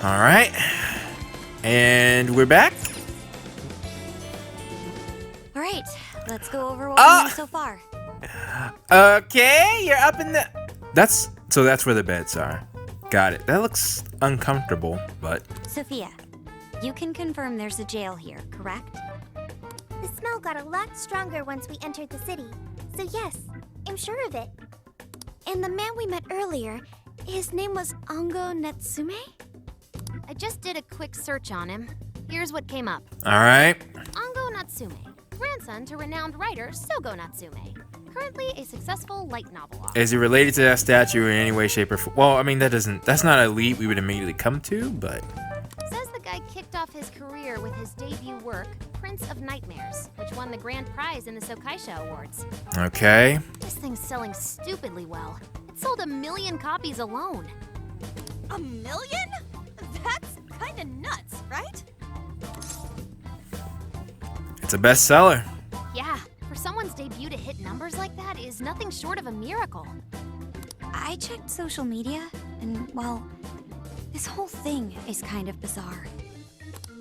Alright. And we're back. Alright, let's go over what we know so far. Okay, you're up in the... That's where the beds are. Got it. That looks uncomfortable, but... Sophia, you can confirm there's a jail here, correct? The smell got a lot stronger once we entered the city. So yes, I'm sure of it. And the man we met earlier, his name was Ango Natsume? I just did a quick search on him. Here's what came up. Alright. Ango Natsume, grandson to renowned writer Sogo Natsume. Currently a successful light novel author. Is he related to that statue in any way, shape, or form? Well, I mean, that's not a lead we would immediately come to, but... Says the guy kicked off his career with his debut work, Prince of Nightmares, which won the grand prize in the Sokaisha Awards. Okay. This thing's selling stupidly well. It sold 1 million copies alone. 1 million? That's kinda nuts, right? It's a bestseller. Yeah, for someone's debut to hit numbers like that is nothing short of a miracle. I checked social media, and, well, this whole thing is kind of bizarre.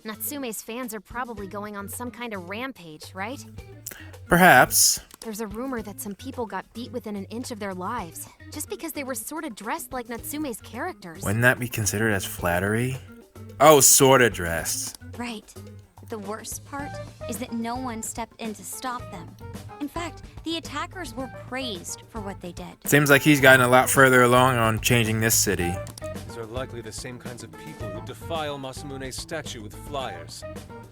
Natsume's fans are probably going on some kind of rampage, right? Perhaps. There's a rumor that some people got beat within an inch of their lives, just because they were sort of dressed like Natsume's characters. Wouldn't that be considered as flattery? Oh, sorta dressed. Right. The worst part is that no one stepped in to stop them. In fact, the attackers were praised for what they did. Seems like he's gotten a lot further along on changing this city. These are likely the same kinds of people who defile Masamune's statue with flyers.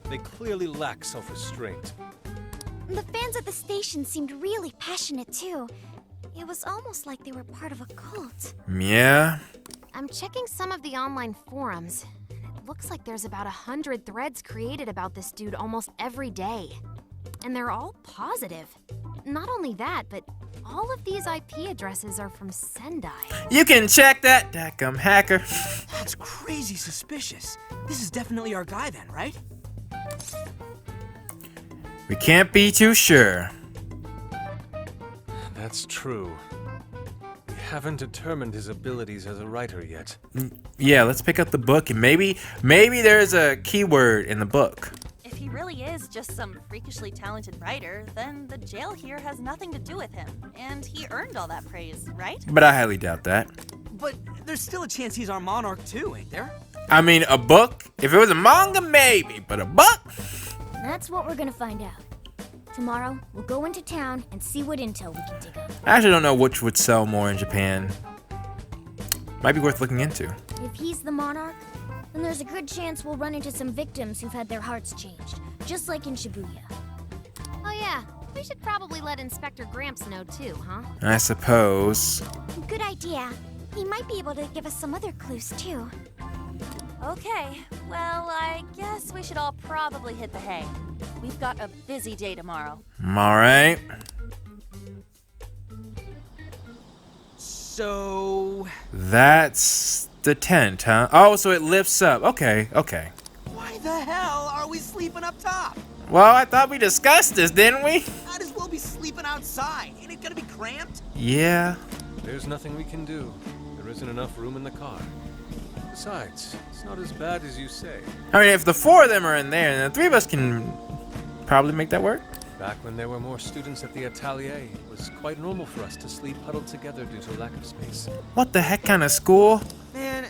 They clearly lack self-restraint. The fans at the station seemed really passionate too. It was almost like they were part of a cult. Yeah. I'm checking some of the online forums. It looks like there's about 100 threads created about this dude almost every day. And they're all positive. Not only that, but all of these IP addresses are from Sendai. You can check that, Dacum hacker. That's crazy suspicious. This is definitely our guy then, right? We can't be too sure. That's true. We haven't determined his abilities as a writer yet. Yeah, let's pick up the book and maybe there's a keyword in the book. If he really is just some freakishly talented writer, then the jail here has nothing to do with him. And he earned all that praise, right? But I highly doubt that. But there's still a chance he's our monarch too, ain't there? I mean, a book? If it was a manga, maybe, but a book? That's what we're gonna find out. Tomorrow, we'll go into town and see what intel we can dig up. I actually don't know which would sell more in Japan. Might be worth looking into. If he's the monarch, then there's a good chance we'll run into some victims who've had their hearts changed, just like in Shibuya. Oh yeah, we should probably let Inspector Gramps know too, huh? I suppose. Good idea. He might be able to give us some other clues too. Okay, well, I guess we should all probably hit the hay. We've got a busy day tomorrow. Alright. So... That's the tent, huh? Oh, so it lifts up. Okay. why the hell are we sleeping up top? Well, I thought we discussed this, didn't we? Might as well be sleeping outside. Ain't it gonna be cramped? Yeah. There's nothing we can do. There isn't enough room in the car. Besides, it's not as bad as you say. I mean, if the 4 of them are in there, then the 3 of us can probably make that work. Back when there were more students at the atelier, it was quite normal for us to sleep huddled together due to lack of space. What the heck kind of school? Man,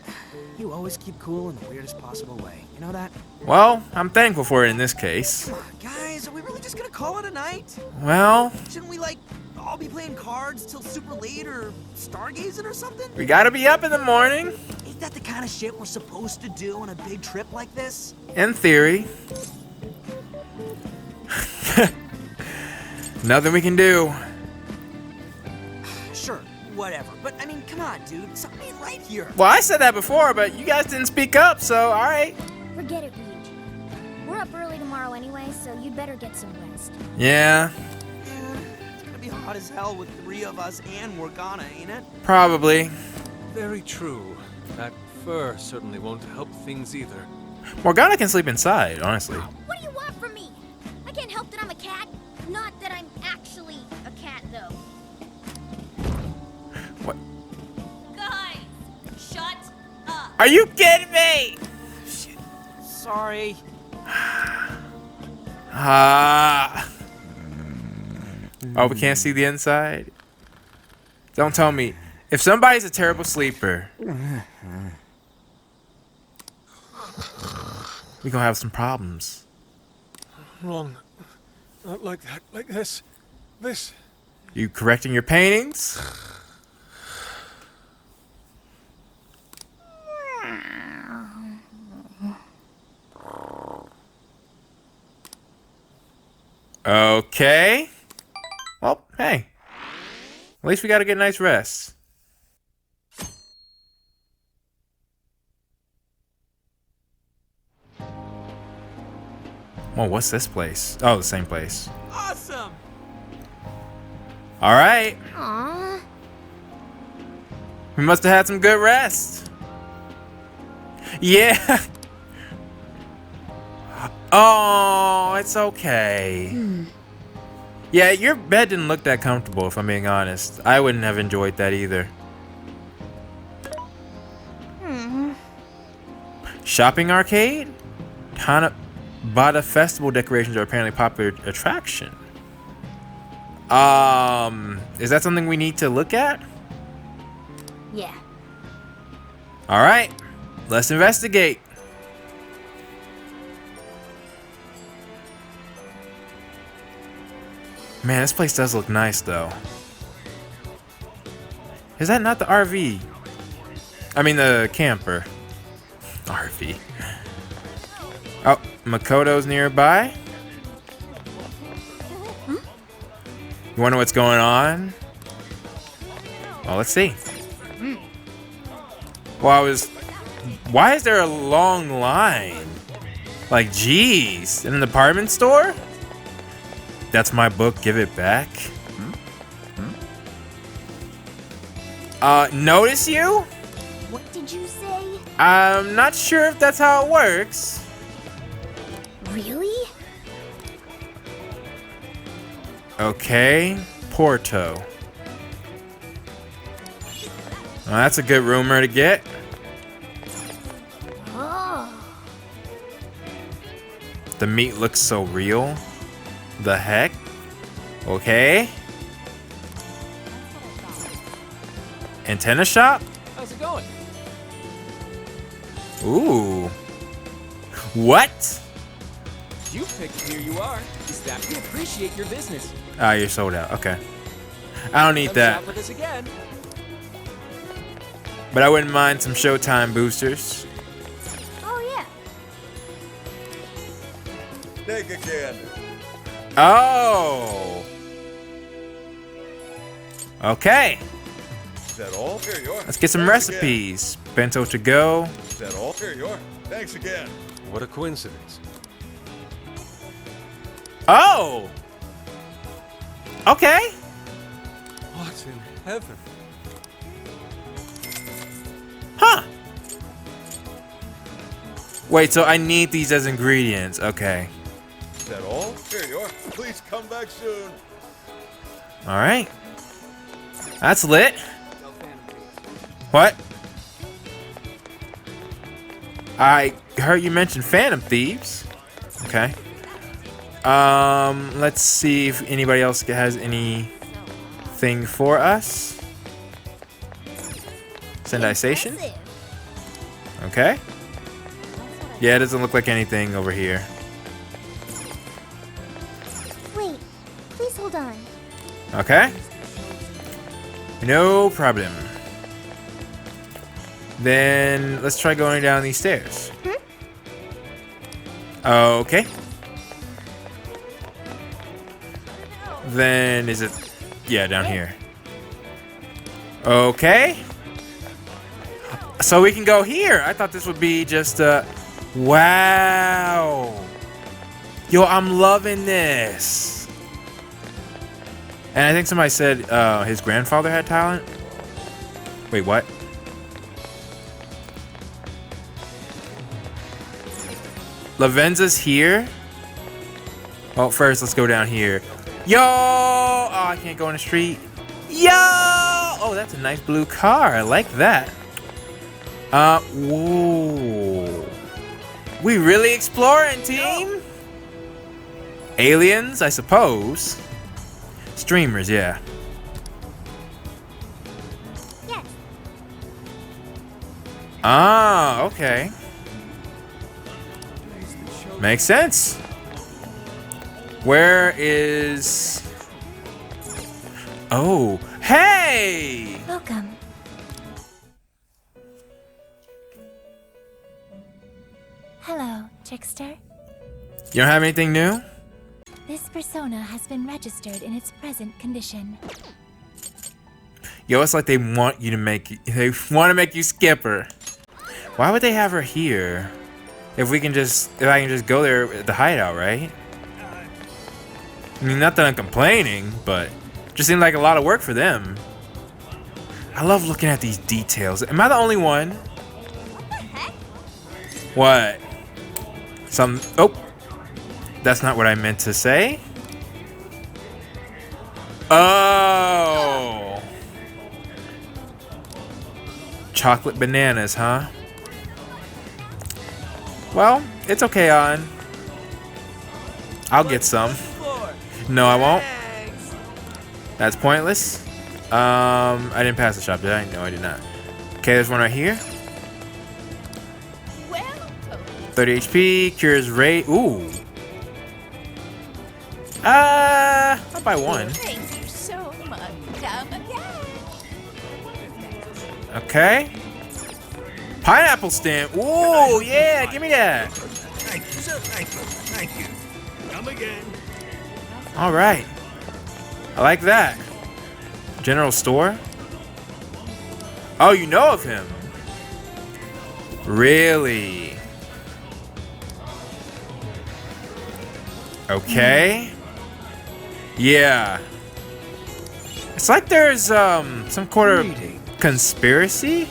you always keep cool in the weirdest possible way. You know that? Well, I'm thankful for it in this case. Come on, guys. Are we really just gonna call it a night? Well, Shouldn't we, like, all be playing cards till super late or stargazing or something? we gotta be up in the morning. Ain't that the kind of shit we're supposed to do on a big trip like this? In theory. Nothing we can do. Sure, whatever. But, I mean, come on, dude. Something ain't right here. Well, I said that before, but you guys didn't speak up, so alright. Forget it, Ryuji. We're up early tomorrow anyway, so you'd better get some rest. Yeah, Yeah, it's gonna be hot as hell with 3 of us and Morgana, ain't it? probably. Very true. That fur certainly won't help things either. Morgana can sleep inside, honestly. What do you want from me? I can't help that I'm a cat. Not that I'm actually a cat, though. What? Guys, shut up. Are you kidding me? Sorry. Ah. Oh, we can't see the inside? Don't tell me. If somebody's a terrible sleeper, we gonna have some problems. Wrong. Not like that. Like this. This. You correcting your paintings? Okay. Well, hey. At least we got to get a nice rest. Well, what's this place? Oh, the same place. Awesome. All right. Aww. We must have had some good rest. Yeah. Oh, it's okay. Yeah, your bed didn't look that comfortable, if I'm being honest. I wouldn't have enjoyed that either. Shopping arcade? Tanabata festival decorations are apparently a popular attraction. Is that something we need to look at? Yeah. All right, let's investigate. Man, this place does look nice, though. Is that not the RV? I mean, the camper. RV. Oh, Makoto's nearby. You wonder what's going on? Well, let's see. Well, why is there a long line? Like, geez, in an department store? That's my book, give it back. Notice you? What did you say? I'm not sure if that's how it works. Really? Okay, Porto. Well, that's a good rumor to get. Oh. The meat looks so real. The heck? Okay. Antenna shop? How's it going? Ooh. What? You picked Here You Are. Staff, we appreciate your business. Ah, you're sold out. Okay. I don't need Come that. shop with us again. But I wouldn't mind some Showtime boosters. Oh, yeah. Take a can. Oh. Okay. Is that all? Here you are. Let's get some Thanks again. recipes. Bento to go. Is that all? Here you are. Thanks again. What a coincidence. Oh. Okay. What in heaven? Huh. Wait, so I need these as ingredients. Okay. Is that all? Here you are. Please come back soon. All right. That's lit. What? I heard you mention Phantom Thieves. Okay. Let's see if anybody else has anything for us. Sendai Station. Okay. Yeah, it doesn't look like anything over here. Wait, please hold on. Okay. No problem. Then let's try going down these stairs. Okay. Then is it... Yeah, down here. Okay. So we can go here. I thought this would be just wow. Yo, I'm loving this. And I think somebody said his grandfather had talent. Wait, what? Lavenza's here? Well, first, let's go down here. Yo! Oh, I can't go in the street. Yo! Oh, that's a nice blue car. I like that. Whoa. We really exploring, team? Aliens, I suppose. Streamers, yeah. Yes. Ah, okay. Makes sense. Where is... Oh, hey! Welcome. Hello, trickster. You don't have anything new? This persona has been registered in its present condition. Yo, it's like they want you to make you skip her. Why would they have her here? If I can just go there at the hideout, right? I mean, not that I'm complaining, but just seemed like a lot of work for them. I love looking at these details. Am I the only one? What? Oh, that's not what I meant to say. Oh, chocolate bananas, huh? Well, it's okay, On. I'll get some. No, I won't. That's pointless. I didn't pass the shop, did I? No, I did not. Okay, there's one right here. 30 HP, cures rate. Ooh. I'll buy one. Thank you so much. Come again. Okay. Pineapple stamp. Ooh, yeah, give me that. Thank you, sir. Thank you. Thank you. Come again. All right. I like that. General store. Oh, you know of him. Really? Okay. Yeah. It's like there's some sort of conspiracy.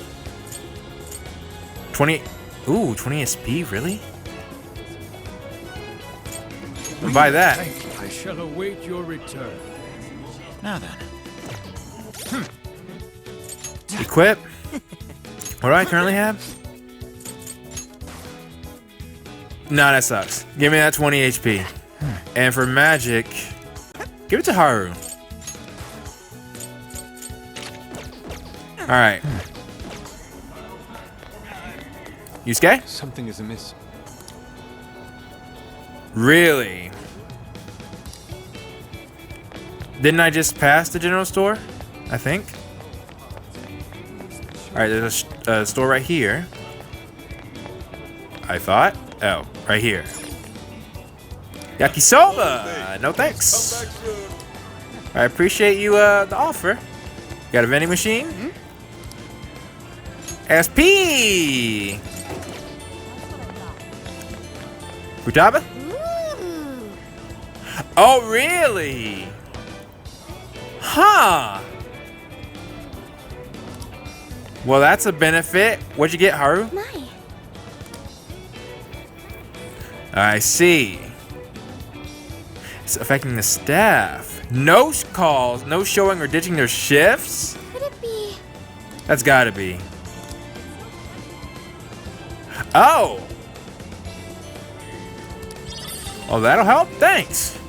20. Ooh, 20 SP, really? I'll buy that. I shall await your return. Now then. Equip. What do I currently have? Nah, that sucks. Give me that 20 HP. And for magic, give it to Haru. Alright. Yusuke? Something is amiss. Really? Didn't I just pass the general store? I think. Alright, there's a store right here. I thought. Oh, right here. Yakisoba! No thanks. I appreciate you, the offer. Got a vending machine? SP! Futaba? Ooh. Oh, really? Huh. Well, that's a benefit. What'd you get, Haru? My. I see. It's affecting the staff. No calls, no showing or ditching their shifts? Could it be? That's gotta be. Oh! Oh, that'll help? Thanks.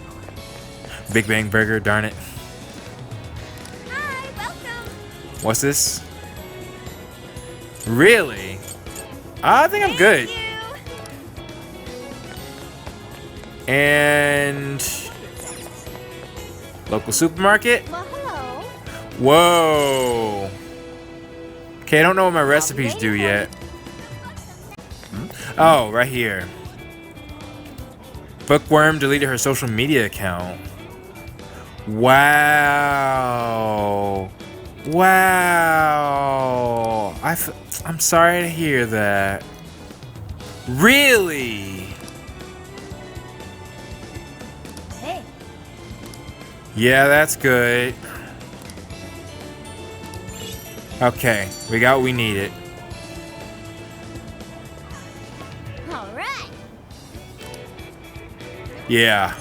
Big Bang Burger, darn it. Hi, welcome. What's this? Really? I think I'm good. Thank you. And local supermarket. Well, hello. Whoa. Okay, I don't know what my recipes do yet. Oh, right here. Bookworm deleted her social media account. Wow. Wow. I'm sorry to hear that. Really? Hey. Yeah, that's good. Okay, we got what we needed. All right. Yeah.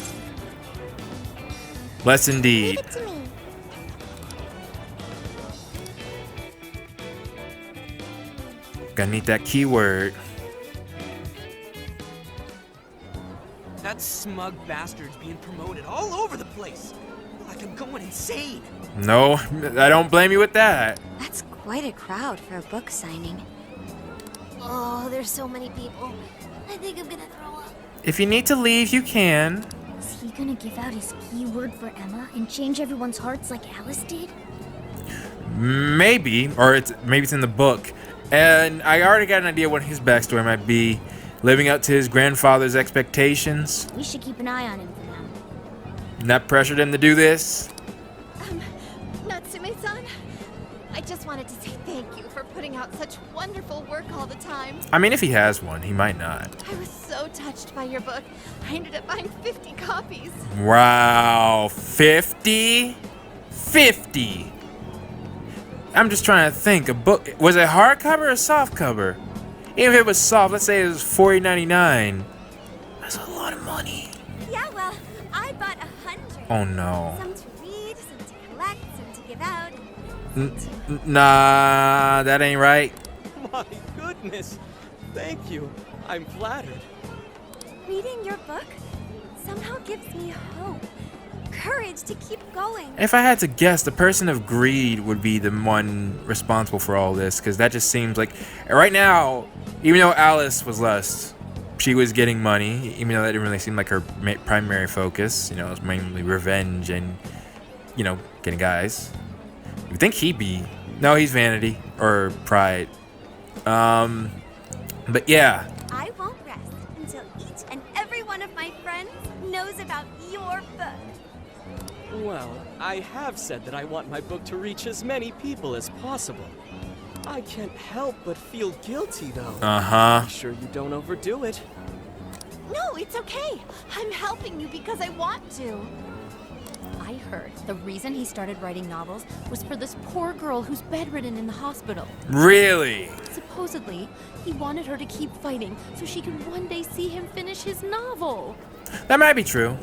Let's Leave indeed. it to me. Gonna need that keyword. Smug bastards being promoted all over the place. Like I'm going insane. No, I don't blame you with that. That's quite a crowd for a book signing. Oh, there's so many people. I think I'm gonna throw up. If you need to leave, you can. Is he gonna give out his keyword for Emma and change everyone's hearts like Alice did? Maybe, or maybe it's in the book. And I already got an idea what his backstory might be. Living up to his grandfather's expectations. We should keep an eye on him for now. Not pressured him to do this. Natsume-san, I just wanted to say thank you for putting out such wonderful work all the time. I mean, if he has one, he might not. I was so touched by your book. I ended up buying 50 copies. Wow, 50? 50. I'm just trying to think. A book, was it hardcover or softcover? Even if it was soft, let's say it was $40.99. That's a lot of money. Yeah, well, I bought 100. Oh no. Some to read, some to collect, some to give out. Nah, that ain't right. My goodness. Thank you. I'm flattered. Reading your book somehow gives me hope, courage to keep going. If I had to guess, the person of greed would be the one responsible for all this, because that just seems like right now, even though Alice was lust, she was getting money, even though that didn't really seem like her primary focus. You know, it was mainly revenge and, you know, getting guys. You would think he'd be, no, he's vanity or pride. But yeah. I won't rest until each and every one of my friends knows about your book. Well, I have said that I want my book to reach as many people as possible. I can't help but feel guilty, though. Uh-huh. Be sure you don't overdo it. No, it's okay. I'm helping you because I want to. I heard the reason he started writing novels was for this poor girl who's bedridden in the hospital. Really? Supposedly, he wanted her to keep fighting so she could one day see him finish his novel. That might be true.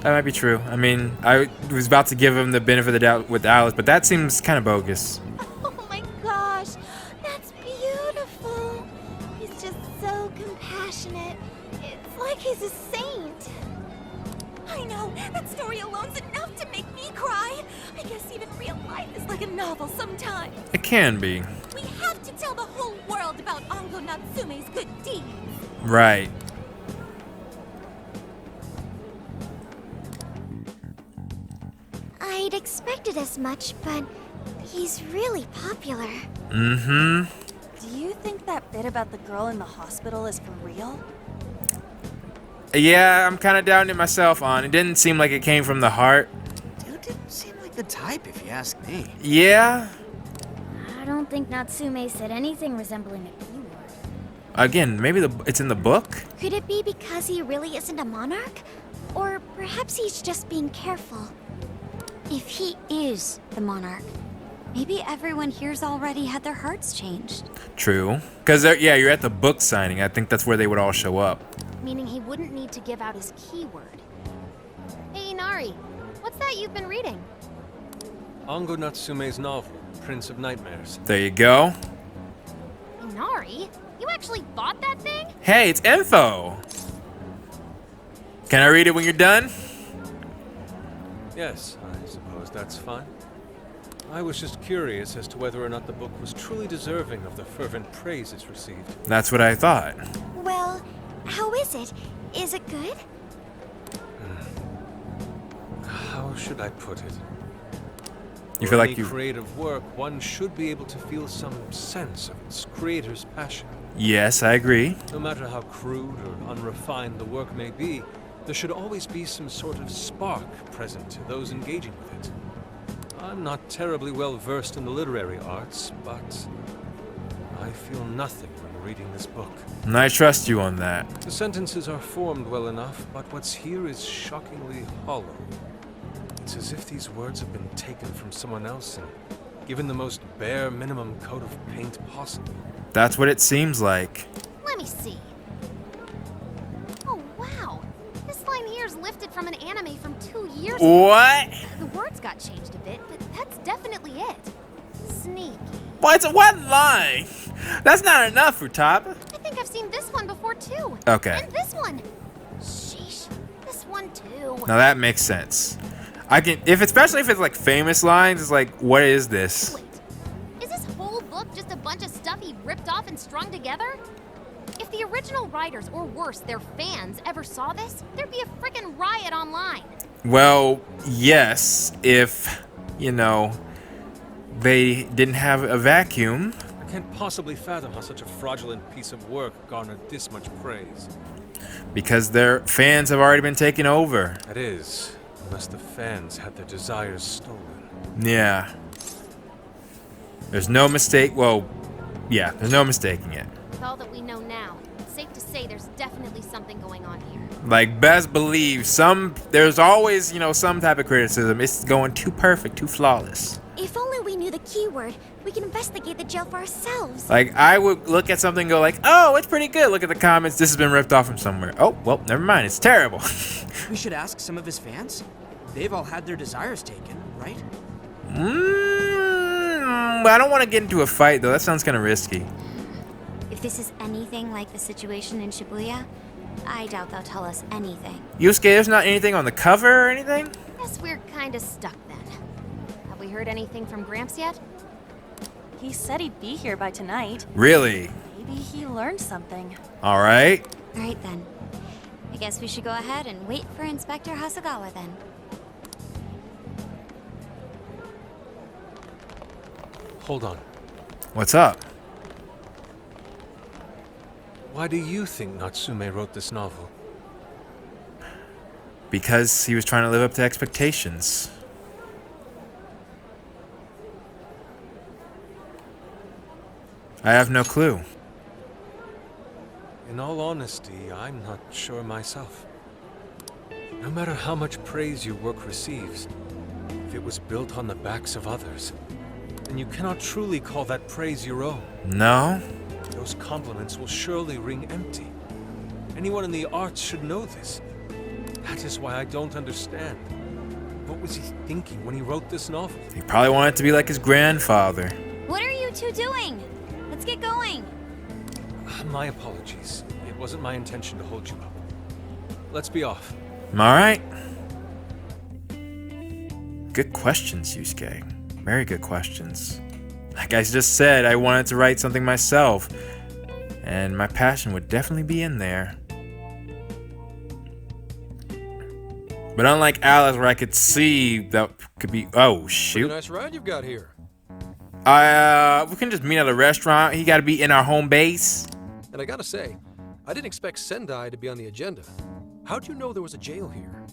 That might be true. I mean, I was about to give him the benefit of the doubt with Alice, but that seems kind of bogus. Oh my gosh, that's beautiful. He's just so compassionate. It's like he's a saint. I know, that story alone's enough to make me cry. I guess even real life is like a novel sometimes. It can be. We have to tell the whole world about Ango Natsume's good deeds. Right. I'd expected as much, but he's really popular. Mm-hmm. Do you think that bit about the girl in the hospital is for real? Yeah, I'm kind of doubting it myself on. It didn't seem like it came from the heart. Dude didn't seem like the type, if you ask me. Yeah. I don't think Natsume said anything resembling a keyword. Again, maybe it's in the book? Could it be because he really isn't a monarch? Or perhaps he's just being careful. If he is the monarch, maybe everyone here's already had their hearts changed. True. Because, yeah, you're at the book signing. I think that's where they would all show up. Meaning he wouldn't need to give out his keyword. Hey, Inari, what's that you've been reading? Ango Natsume's novel, Prince of Nightmares. There you go. Inari? You actually bought that thing? Hey, it's info. Can I read it when you're done? Yes, I suppose that's fine. I was just curious as to whether or not the book was truly deserving of the fervent praise it's received. That's what I thought. Well, how is it? Is it good? How should I put it? You feel like any creative work, one should be able to feel some sense of its creator's passion. Yes, I agree. No matter how crude or unrefined the work may be, there should always be some sort of spark present to those engaging with it. I'm not terribly well versed in the literary arts, but I feel nothing when reading this book. And I trust you on that. The sentences are formed well enough, but what's here is shockingly hollow. It's as if these words have been taken from someone else and given the most bare minimum coat of paint possible. That's what it seems like. Let me see. Oh, wow. This line here is lifted from an anime from 2 years ago. What? The words got changed a bit, but that's definitely it. Sneaky. What's one line? That's not enough for top. I think I've seen this one before, too. Okay. And this one. one too. Now that makes sense. I can, especially if it's like famous lines, it's like, what is this? Wait, is this whole book just a bunch of stuff he ripped off and strung together? If the original writers, or worse, their fans, ever saw this, there'd be a frickin' riot online. Well, yes, if, you know, they didn't have a vacuum. I can't possibly fathom how such a fraudulent piece of work garnered this much praise. Because their fans have already been taken over. That is, unless the fans had their desires stolen. Yeah. There's no mistake. Well, yeah, there's no mistaking it. With all that we know now, it's safe to say there's definitely something going on here. Like, best believe there's always, you know, some type of criticism. It's going too perfect, too flawless. If only we knew the keyword, we can investigate the jail for ourselves. Like, I would look at something and go like, oh, it's pretty good. Look at the comments. This has been ripped off from somewhere. Oh, well, never mind. It's terrible. We should ask some of his fans. They've all had their desires taken, right? I don't want to get into a fight, though. That sounds kind of risky. If this is anything like the situation in Shibuya, I doubt they'll tell us anything. Yusuke, there's not anything on the cover or anything? Guess we're kinda stuck then. Have we heard anything from Gramps yet? He said he'd be here by tonight. Really? Maybe he learned something. All right. All right, then. I guess we should go ahead and wait for Inspector Hasegawa, then. Hold on. What's up? Why do you think Natsume wrote this novel? Because he was trying to live up to expectations. I have no clue. In all honesty, I'm not sure myself. No matter how much praise your work receives, if it was built on the backs of others, then you cannot truly call that praise your own. No? Those compliments will surely ring empty. Anyone in the arts should know this. That is why I don't understand. What was he thinking when he wrote this novel? He probably wanted to be like his grandfather. What are you two doing? Let's get going. My apologies. It wasn't my intention to hold you up. Let's be off. All right. Good questions, Yusuke. Very good questions. Like I just said, I wanted to write something myself. And my passion would definitely be in there. But unlike Alice, where I could see that could be... Oh, shoot. Pretty nice ride you've got here. We can just meet at a restaurant. He got to be in our home base. And I gotta say, I didn't expect Sendai to be on the agenda. How'd you know there was a jail here?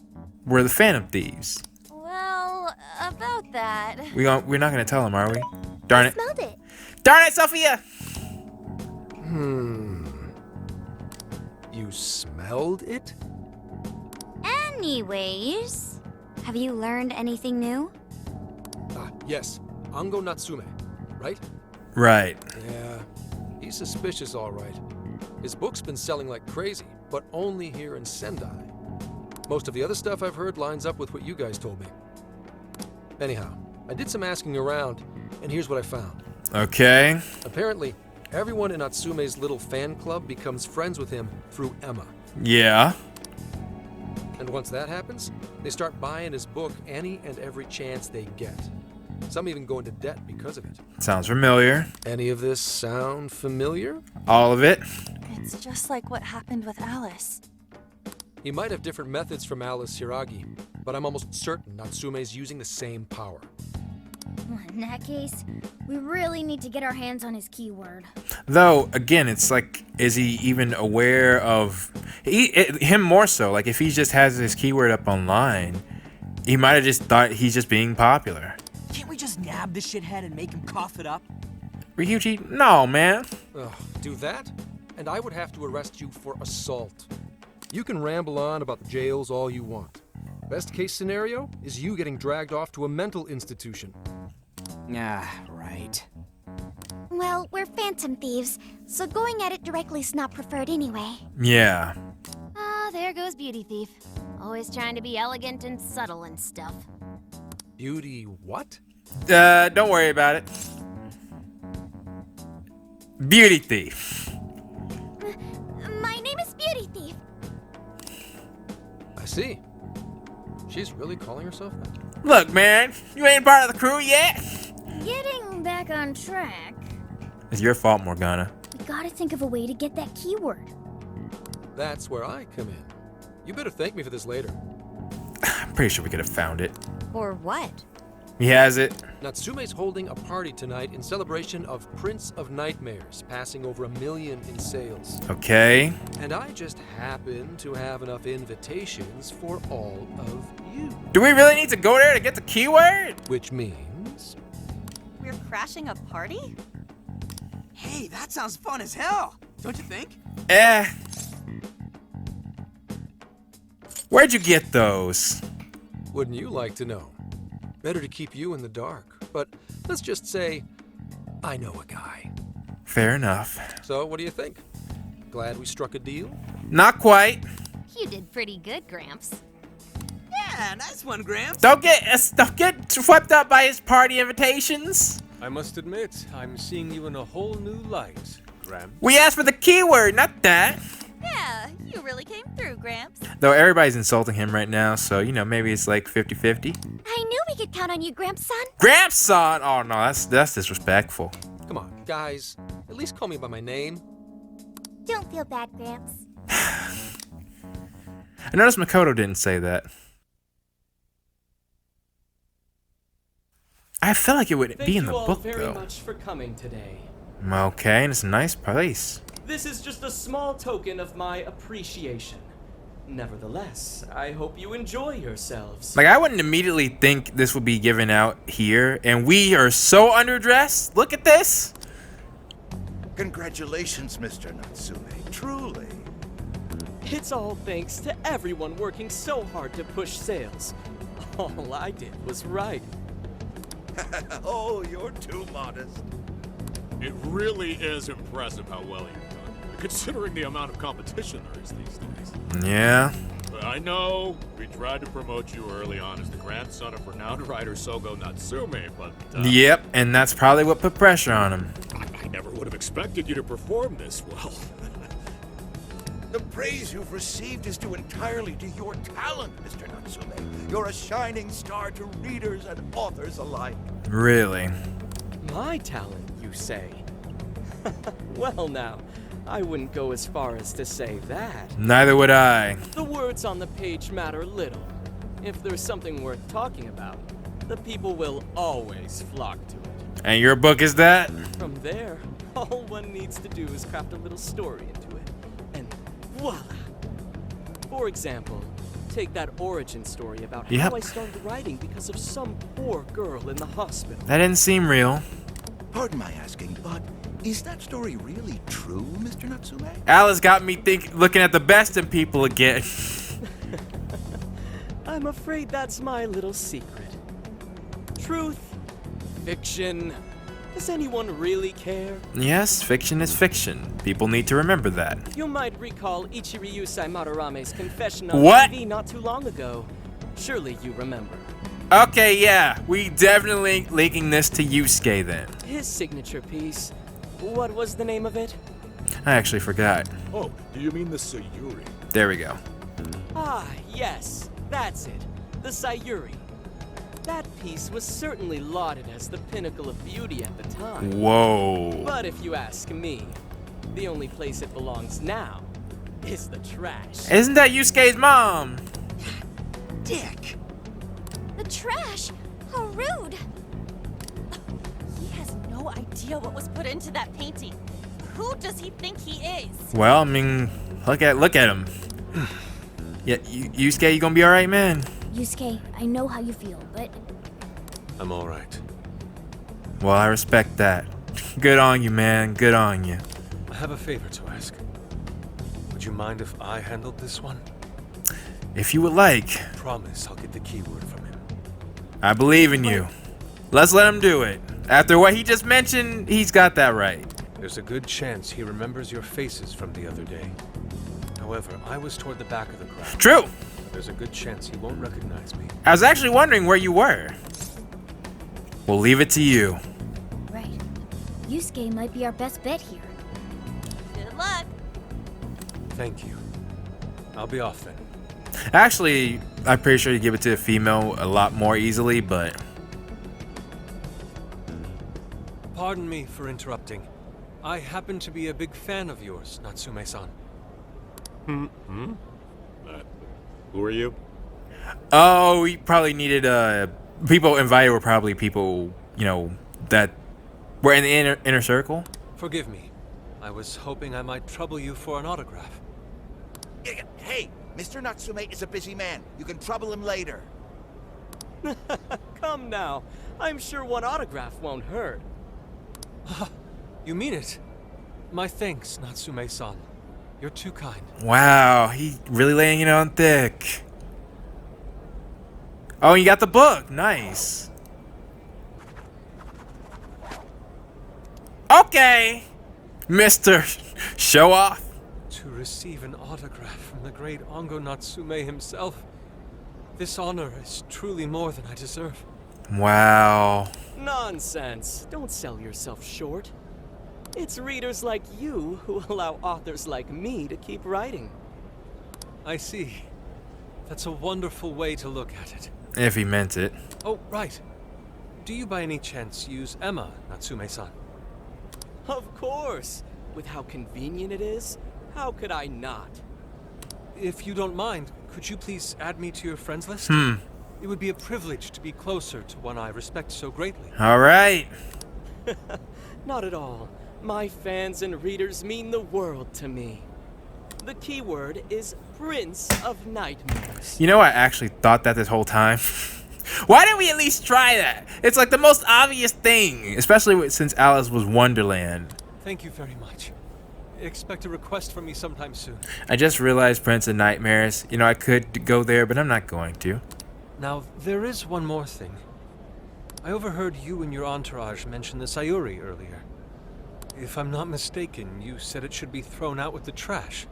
We're the Phantom Thieves. Well, about that... We're not going to tell him, are we? Darn it. Smelled it. Darn it, Sophia! You smelled it? Anyways, have you learned anything new? Ah, yes. Ango Natsume, right? Right. Yeah. He's suspicious, all right. His book's been selling like crazy, but only here in Sendai. Most of the other stuff I've heard lines up with what you guys told me. Anyhow, I did some asking around, and here's what I found. Okay. Apparently, everyone in Natsume's little fan club becomes friends with him through Emma. Yeah. And once that happens, they start buying his book any and every chance they get. Some even go into debt because of it. Sounds familiar. Any of this sound familiar? All of it. It's just like what happened with Alice. He might have different methods from Alice Hiragi, but I'm almost certain Natsume's using the same power. In that case, we really need to get our hands on his keyword. Though, again, it's like, is he even aware of... him more so. Like, if he just has his keyword up online, he might have just thought he's just being popular. Can't we just nab this shithead and make him cough it up? Ryuji, no, man. Ugh, do that, and I would have to arrest you for assault. You can ramble on about the jails all you want. Best case scenario is you getting dragged off to a mental institution. Ah, right. Well, we're phantom thieves, so going at it directly's not preferred anyway. Yeah. Ah, there goes Beauty Thief. Always trying to be elegant and subtle and stuff. Beauty what? Don't worry about it. Beauty Thief. My name is Beauty Thief. I I see. She's really calling herself that? Look, man, you ain't part of the crew yet. Getting back on track, It's your fault, Morgana. we gotta think of a way to get that keyword. That's where I come in. You better thank me for this later. I'm pretty sure we could have found it. Or what? He has it. Natsume's holding a party tonight in celebration of Prince of Nightmares, passing over 1 million in sales. Okay. And I just happen to have enough invitations for all of you. Do we really need to go there to get the keyword? Which means... We're crashing a party? Hey, that sounds fun as hell, don't you think? Where'd you get those? Wouldn't you like to know? Better to keep you in the dark. But let's just say, I know a guy. Fair enough. So, what do you think? Glad we struck a deal? Not quite. You did pretty good, Gramps. Yeah, nice one, Gramps. Don't get swept up by his party invitations. I must admit, I'm seeing you in a whole new light, Gramps. We asked for the keyword, not that. Yeah, you really came through, Gramps. Though everybody's insulting him right now, so, you know, maybe it's like 50-50. I knew we could count on you, Gramps-son. Gramps-son! Oh, no, that's disrespectful. Come on, guys. At least call me by my name. Don't feel bad, Gramps. I noticed Makoto didn't say that. I feel like it would be in the book, Thank you all very though. much for coming today. Okay, and it's a nice place. This is just a small token of my appreciation. Nevertheless, I hope you enjoy yourselves. Like, I wouldn't immediately think this would be given out here, and we are so underdressed. Look at this. Congratulations, Mr. Natsume. Truly. It's all thanks to everyone working so hard to push sales. All I did was write. Oh, you're too modest. It really is impressive how well you've done, considering the amount of competition there is these days. Yeah. I know we tried to promote you early on as the grandson of renowned writer Sogo Natsume, but... Yep, and that's probably what put pressure on him. I never would have expected you to perform this well. The praise you've received is due entirely to your talent, Mr. Natsume. You're a shining star to readers and authors alike. Really? My talent, you say? Well now, I wouldn't go as far as to say that. Neither would I. The words on the page matter little. If there's something worth talking about, the people will always flock to it. And your book is that? From there, all one needs to do is craft a little story into it. And voila! For example, take that origin story about how I started writing because of some poor girl in the hospital. That didn't seem real. Pardon my asking, but is that story really true, Mr. Natsume? Alice got me looking at the best in people again. I'm afraid that's my little secret. Truth, fiction. Does anyone really care? Yes, fiction is fiction. People need to remember that. You might recall Ichiryu Madarame's confession on What? TV not too long ago. Surely you remember. Okay, yeah. We definitely linking this to Yusuke then. His signature piece. What was the name of it? I actually forgot. Oh, do you mean the Sayuri? There we go. Ah, yes. That's it. The Sayuri. That piece was certainly lauded as the pinnacle of beauty at the time. Whoa. But if you ask me, the only place it belongs now is the trash. Isn't that Yusuke's mom? Dick! The trash? How rude! He has no idea what was put into that painting. Who does he think he is? Well, I mean, look at him. Yeah, Yusuke, you gonna be all right, man? Yusuke, I know how you feel, but... I'm all right. Well, I respect that. Good on you, man. Good on you. I have a favor to ask. Would you mind if I handled this one? If you would like. Promise I'll get the keyword from him. I believe in you. Let's let him do it. After what he just mentioned, he's got that right. There's a good chance he remembers your faces from the other day. However, I was toward the back of the crowd. True. There's a good chance he won't recognize me. I was actually wondering where you were. We'll leave it to you. Right. Yusuke might be our best bet here. Good luck. Thank you. I'll be off then. Actually, I'm pretty sure you give it to a female a lot more easily, but... Pardon me for interrupting. I happen to be a big fan of yours, Natsume-san. Who are you? Oh, we probably needed, people invited were probably people, you know, that were in the inner circle. Forgive me. I was hoping I might trouble you for an autograph. Hey, Mr. Natsume is a busy man. You can trouble him later. Come now. I'm sure one autograph won't hurt. You mean it? My thanks, Natsume-san. You're too kind. Wow, he really laying it on thick. Oh, you got the book. Nice. Okay, Mr. Show Off. To receive an autograph from the great Ongo Natsume himself, this honor is truly more than I deserve. Wow. Nonsense. Don't sell yourself short. It's readers like you who allow authors like me to keep writing. I see. That's a wonderful way to look at it. If he meant it. Oh, right. Do you by any chance use Emma, Natsume-san? Of course. With how convenient it is, how could I not? If you don't mind, could you please add me to your friends list? It would be a privilege to be closer to one I respect so greatly. All right. Not at all. My fans and readers mean the world to me. The keyword is Prince of Nightmares. You know, I actually thought that this whole time. Why didn't we at least try that? It's like the most obvious thing, especially since Alice was Wonderland. Thank you very much. Expect a request from me sometime soon. I just realized Prince of Nightmares. You know, I could go there, but I'm not going to. Now, there is one more thing. I overheard you and your entourage mention the Sayuri earlier. If I'm not mistaken, you said it should be thrown out with the trash,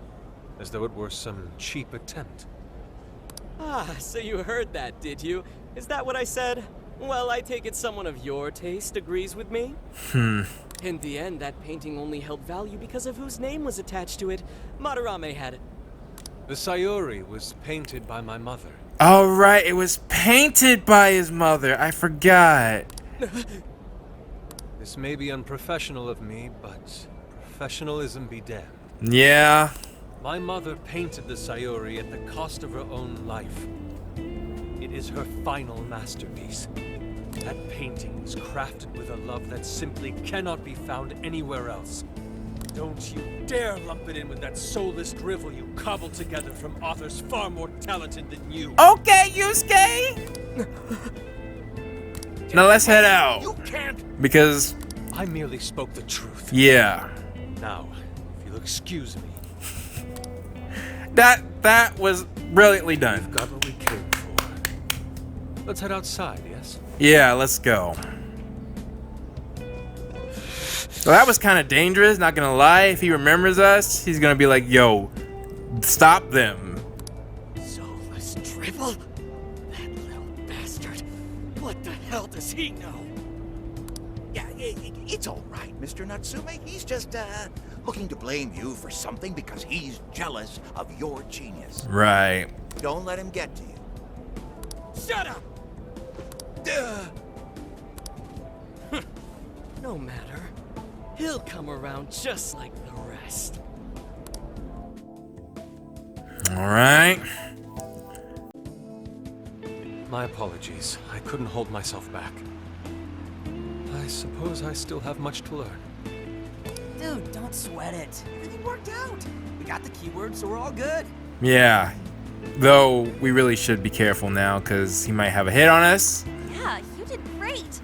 as though it were some cheap attempt. Ah, so you heard that, did you? Is that what I said? Well, I take it someone of your taste agrees with me? In the end, that painting only held value because of whose name was attached to it. Madarame had it. The Sayuri was painted by my mother. Oh, right. It was painted by his mother. I forgot. This may be unprofessional of me, but professionalism be damned. Yeah. My mother painted the Sayuri at the cost of her own life. It is her final masterpiece. That painting was crafted with a love that simply cannot be found anywhere else. Don't you dare lump it in with that soulless drivel you cobbled together from authors far more talented than you. Okay, Yusuke! Now let's head out. You can't. Because I merely spoke the truth. Yeah. Now, if you'll excuse me. That was brilliantly done. We've got what we came for. Let's head outside, yes? Yeah, let's go. So that was kind of dangerous, not gonna lie. If he remembers us, he's gonna be like, yo, stop them. Soulless drivel? That little bastard. What the hell does he know? Yeah, it's all right, Mr. Natsume. He's just, looking to blame you for something because he's jealous of your genius. Right. Don't let him get to you. Shut up! No matter. He'll come around just like the rest. All right. My apologies. I couldn't hold myself back. I suppose I still have much to learn. Dude, don't sweat it. Everything worked out. We got the keyword, so we're all good. Yeah. Though we really should be careful now because he might have a hit on us. Yeah, you did great.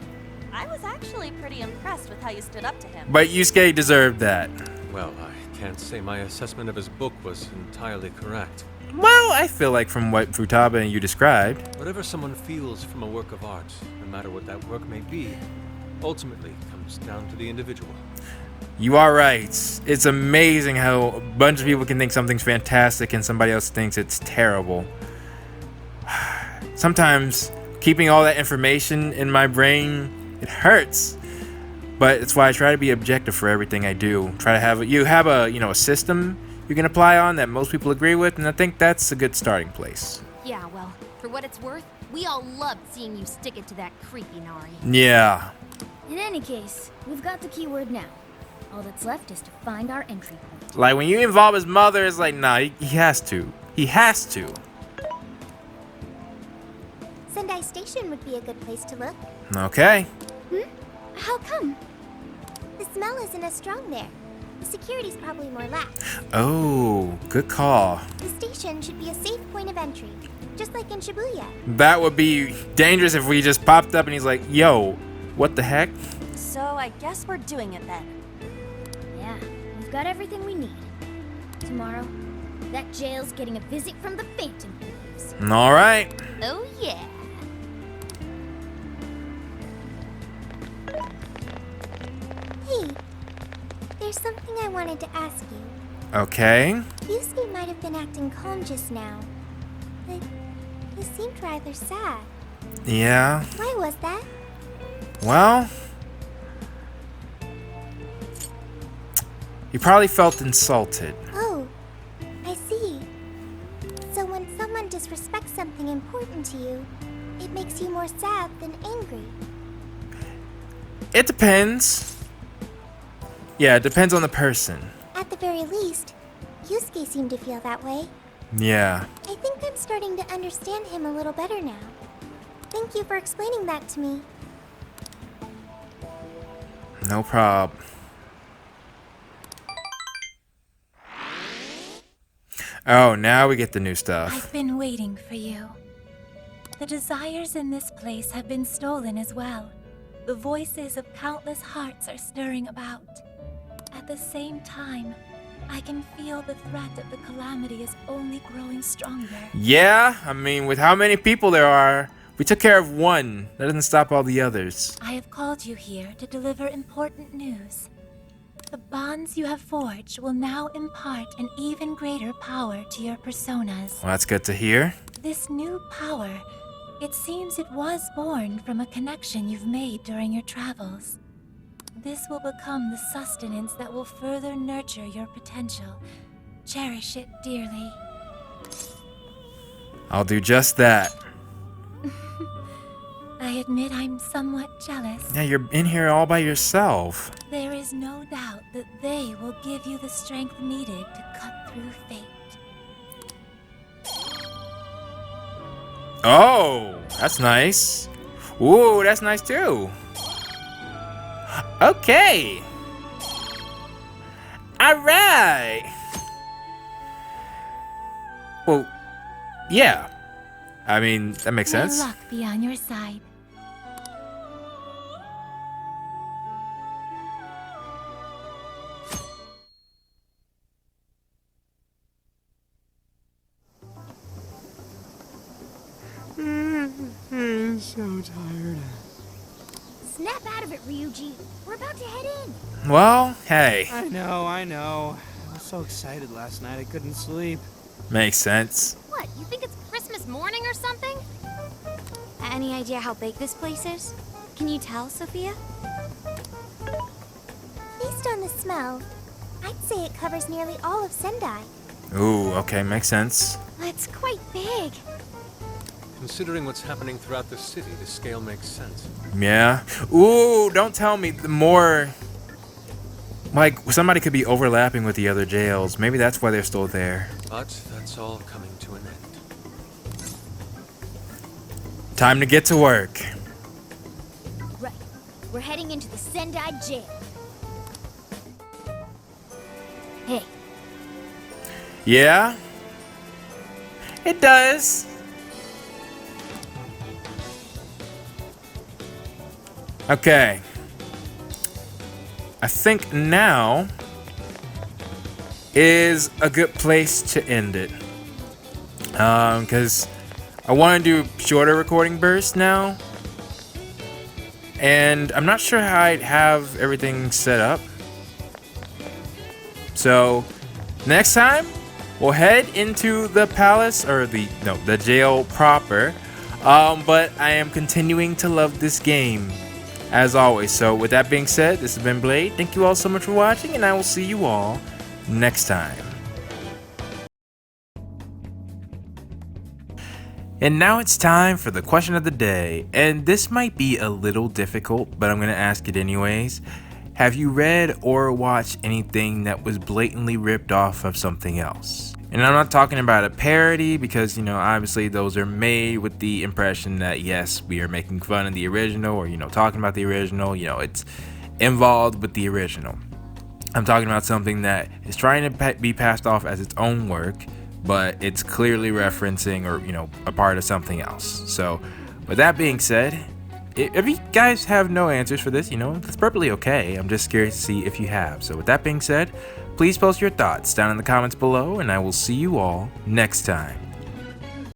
I was actually pretty impressed with how you stood up to him. But Yusuke deserved that. Well, I can't say my assessment of his book was entirely correct. Well, I feel like from what Futaba and you described. Whatever someone feels from a work of art, no matter what that work may be, ultimately comes down to the individual. You are right. It's amazing how a bunch of people can think something's fantastic and somebody else thinks it's terrible. Sometimes keeping all that information in my brain, it hurts. But it's why I try to be objective for everything I do. Try to have a system. you can apply on that most people agree with, and I think that's a good starting place. Yeah, well, for what it's worth, we all loved seeing you stick it to that creepy Nari. Yeah. In any case, we've got the keyword now. All that's left is to find our entry point. Like, when you involve his mother, it's like, nah, he has to. He has to. Sendai Station would be a good place to look. Okay. How come? The smell isn't as strong there. The security's probably more lax. Oh, good call. The station should be a safe point of entry, just like in Shibuya. That would be dangerous if we just popped up and he's like, yo, what the heck? So I guess we're doing it then. Yeah, we've got everything we need. Tomorrow, that jail's getting a visit from the Phantom Thieves. All right. Oh yeah. Hey, there's something I wanted to ask you. Okay. Yusuke might have been acting calm just now, but he seemed rather sad. Yeah. Why was that? Well, he probably felt insulted. Oh, I see. So when someone disrespects something important to you, it makes you more sad than angry. It depends. Yeah, it depends on the person. At the very least, Yusuke seemed to feel that way. Yeah. I think I'm starting to understand him a little better now. Thank you for explaining that to me. No prob. Oh, now we get the new stuff. I've been waiting for you. The desires in this place have been stolen as well. The voices of countless hearts are stirring about. At the same time, I can feel the threat of the calamity is only growing stronger. Yeah, I mean, with how many people there are, we took care of one. That doesn't stop all the others. I have called you here to deliver important news. The bonds you have forged will now impart an even greater power to your personas. Well, that's good to hear. This new power, it seems it was born from a connection you've made during your travels. This will become the sustenance that will further nurture your potential. Cherish it dearly. I'll do just that. I admit I'm somewhat jealous. Yeah, you're in here all by yourself. There is no doubt that they will give you the strength needed to cut through fate. Oh, that's nice. Ooh, that's nice too. Okay. All right. Well, yeah. I mean, that makes sense. May luck be on your side. So tired. Snap out of it, Ryuji. We're about to head in. Well, hey. I know. I was so excited last night I couldn't sleep. Makes sense. What, you think it's Christmas morning or something? Any idea how big this place is? Can you tell, Sophia? Based on the smell, I'd say it covers nearly all of Sendai. Ooh, okay, makes sense. It's quite big. Considering what's happening throughout the city, the scale makes sense. Yeah. Ooh, don't tell me. The more... Like, somebody could be overlapping with the other jails. Maybe that's why they're still there. But that's all coming to an end. Time to get to work. Right. We're heading into the Sendai jail. Hey. Yeah? It does. Okay. I think now is a good place to end it. Because I want to do shorter recording bursts now. And I'm not sure how I'd have everything set up. So, next time, we'll head into the palace, or the jail proper. But I am continuing to love this game, as always. So with that being said, this has been Blade. Thank you all so much for watching, and I will see you all next time. And now it's time for the question of the day, and this might be a little difficult, but I'm going to ask it anyways. Have you read or watched anything that was blatantly ripped off of something else? And I'm not talking about a parody because, obviously those are made with the impression that yes, we are making fun of the original or, talking about the original, it's involved with the original. I'm talking about something that is trying to be passed off as its own work, but it's clearly referencing or, a part of something else. So with that being said, if you guys have no answers for this, that's perfectly okay. I'm just curious to see if you have. So with that being said, please post your thoughts down in the comments below, and I will see you all next time.